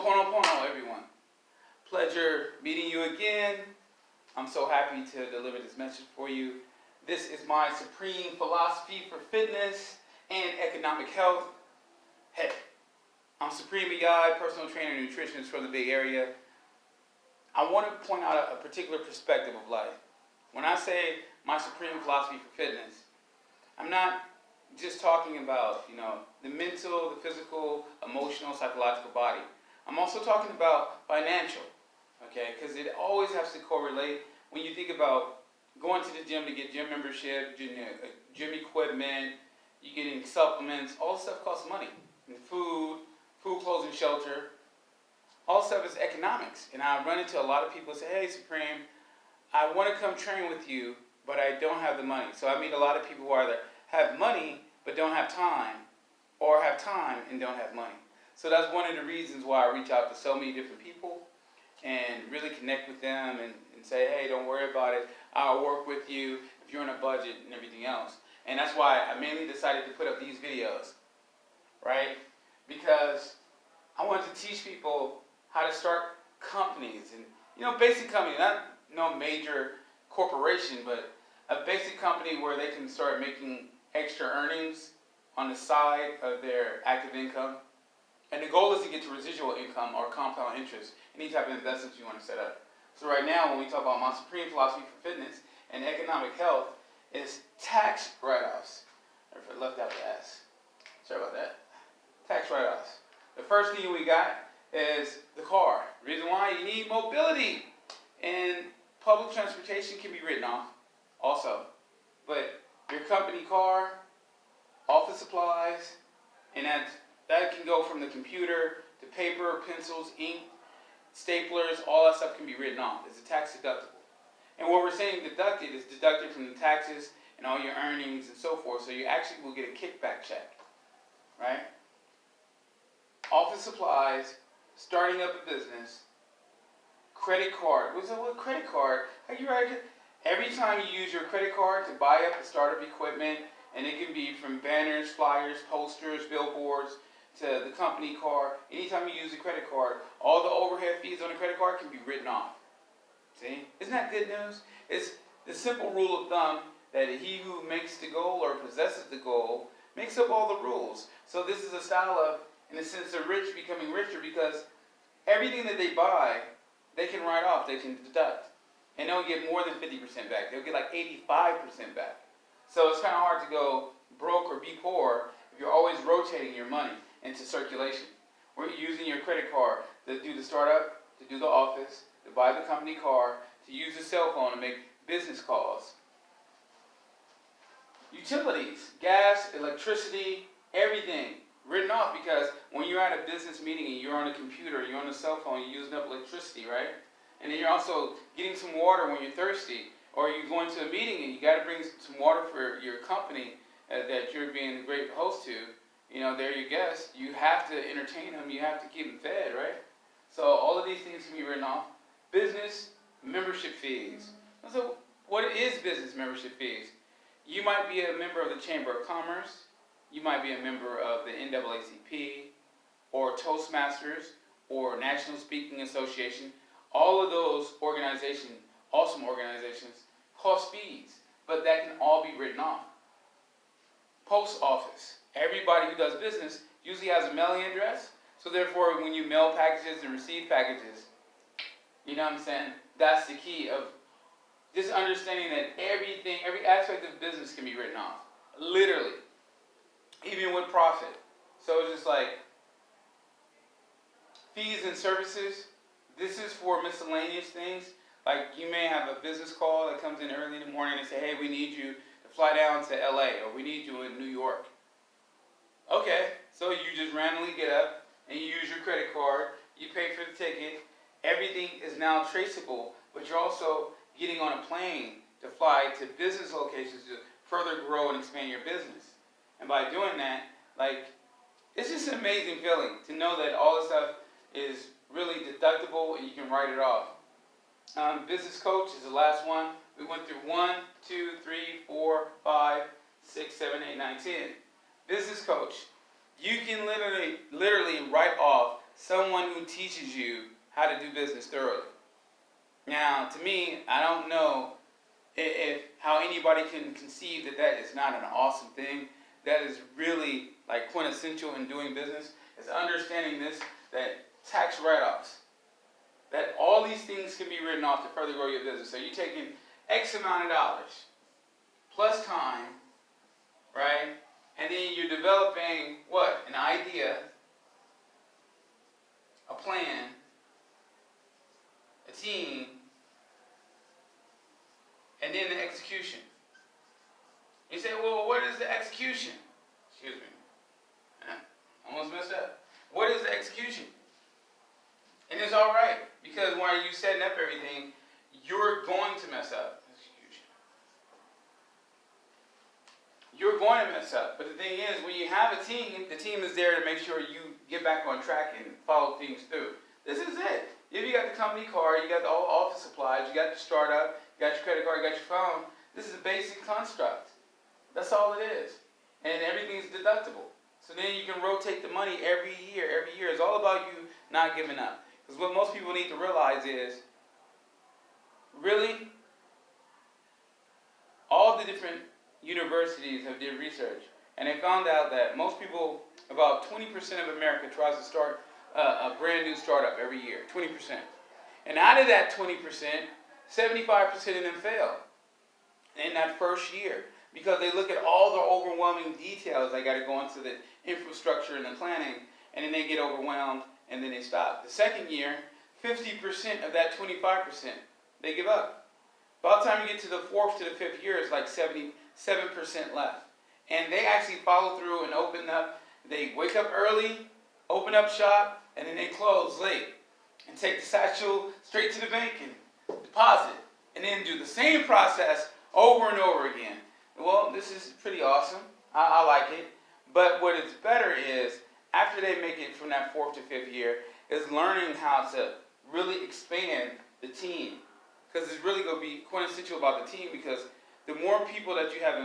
Ho'oponopono, everyone. Pleasure meeting you again. I'm so happy to deliver this message for you. This is my supreme philosophy for fitness and economic health. Hey, I'm Supreme AI, personal trainer and nutritionist from the Bay Area. I want to point out a particular perspective of life. When I say my supreme philosophy for fitness, I'm not just talking about, the mental, the physical, emotional, psychological body. I'm also talking about financial, okay? Because it always has to correlate when you think about going to the gym to get gym membership, gym equipment, you getting supplements, all this stuff costs money. And food, clothes, and shelter. All stuff is economics. And I run into a lot of people who say, hey, Supreme, I want to come train with you, but I don't have the money. So I meet a lot of people who either have money but don't have time, or have time and don't have money. So that's one of the reasons why I reach out to so many different people and really connect with them and say, hey, don't worry about it. I'll work with you if you're on a budget and everything else. And that's why I mainly decided to put up these videos, right? Because I wanted to teach people how to start companies and, basic company, not no major corporation, but a basic company where they can start making extra earnings on the side of their active income. And the goal is to get to residual income or compound interest, any type of investments you want to set up. So right now, when we talk about my supreme philosophy for fitness and economic health, is tax write-offs. I left out the S. Sorry about that. Tax write-offs. The first thing we got is the car. The reason why you need mobility. And public transportation can be written off also. But your company car, office supplies, and that can go from the computer to paper, pencils, ink, staplers, all that stuff can be written off. It's a tax deductible. And what we're saying deducted is deducted from the taxes and all your earnings and so forth, so you actually will get a kickback check, right? Office supplies, starting up a business, credit card. What's what credit card? How you write it? Every time you use your credit card to buy up the startup equipment, and it can be from banners, flyers, posters, billboards, to the company car. Anytime you use a credit card, all the overhead fees on the credit card can be written off. See? Isn't that good news? It's the simple rule of thumb that he who makes the goal or possesses the goal makes up all the rules. So this is a style of, in a sense, the rich becoming richer because everything that they buy, they can write off, they can deduct. And they'll get more than 50% back. They'll get like 85% back. So it's kind of hard to go broke or be poor if you're always rotating your money into circulation. We're using your credit card to do the startup, to do the office, to buy the company car, to use the cell phone to make business calls. Utilities, gas, electricity, everything written off because when you're at a business meeting and you're on a computer, you're on a cell phone, you're using up electricity, right? And then you're also getting some water when you're thirsty, or you're going to a meeting and you got to bring some water for your company that you're being a great host to. They're your guests. You have to entertain them. You have to keep them fed, right? So all of these things can be written off. Business membership fees. So what is business membership fees? You might be a member of the Chamber of Commerce. You might be a member of the NAACP or Toastmasters or National Speaking Association. All of those organizations, awesome organizations, cost fees, but that can all be written off. Post office. Everybody who does business usually has a mailing address, so therefore when you mail packages and receive packages, you know what I'm saying? That's the key of just understanding that every aspect of business can be written off. Literally. Even with profit. So it's just like fees and services. This is for miscellaneous things. Like you may have a business call that comes in early in the morning and say, hey, we need you to fly down to LA, or we need you in New York. Okay, so you just randomly get up and you use your credit card, you pay for the ticket, everything is now traceable, but you're also getting on a plane to fly to business locations to further grow and expand your business. And by doing that, it's just an amazing feeling to know that all this stuff is really deductible and you can write it off. Business coach is the last one. We went through 1, 2, 3, 4, 5, 6, 7, 8, 9, 10. Business coach. You can literally write off someone who teaches you how to do business thoroughly. Now, to me, I don't know if how anybody can conceive that that is not an awesome thing. That is really like quintessential in doing business, is understanding this, that tax write-offs, that all these things can be written off to further grow your business. So you're taking X amount of dollars plus time, right? And then you're developing what? An idea, a plan, a team, and then the execution. You say, well, what is the execution? Excuse me. Almost messed up. What is the execution? And it's all right, because while you're setting up everything, you're going to mess up. You're going to mess up. But the thing is, when you have a team, the team is there to make sure you get back on track and follow things through. This is it. If you got the company card, you got the office supplies, you got your startup, you got your credit card, you got your phone, this is a basic construct. That's all it is. And everything's deductible. So then you can rotate the money every year. Every year. It's all about you not giving up. Because what most people need to realize is, really, all the different universities have did research, and they found out that most people, about 20% of America tries to start a brand new startup every year, 20%. And out of that 20%, 75% of them fail in that first year, because they look at all the overwhelming details they got to go into the infrastructure and the planning, and then they get overwhelmed, and then they stop. The second year, 50% of that 25%, they give up. By the time you get to the fourth to the fifth year, it's like 77% left. And they actually follow through and open up. They wake up early, open up shop, and then they close late. And take the satchel straight to the bank and deposit. And then do the same process over and over again. Well, this is pretty awesome. I like it. But what is better is, after they make it from that fourth to fifth year, is learning how to really expand the team. Because it's really going to be quintessential about the team, because the more people that you have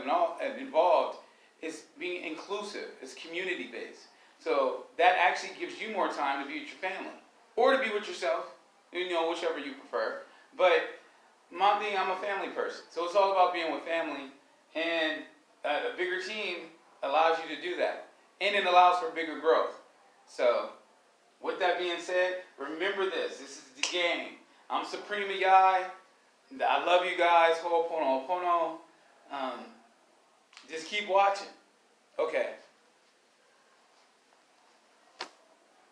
involved, it's being inclusive, it's community-based. So that actually gives you more time to be with your family, or to be with yourself, whichever you prefer. But my thing, I'm a family person, so it's all about being with family, and a bigger team allows you to do that, and it allows for bigger growth. So with that being said, remember this is the game. I'm Supreme Yai. I love you guys. Ho'opono. Just keep watching. Okay.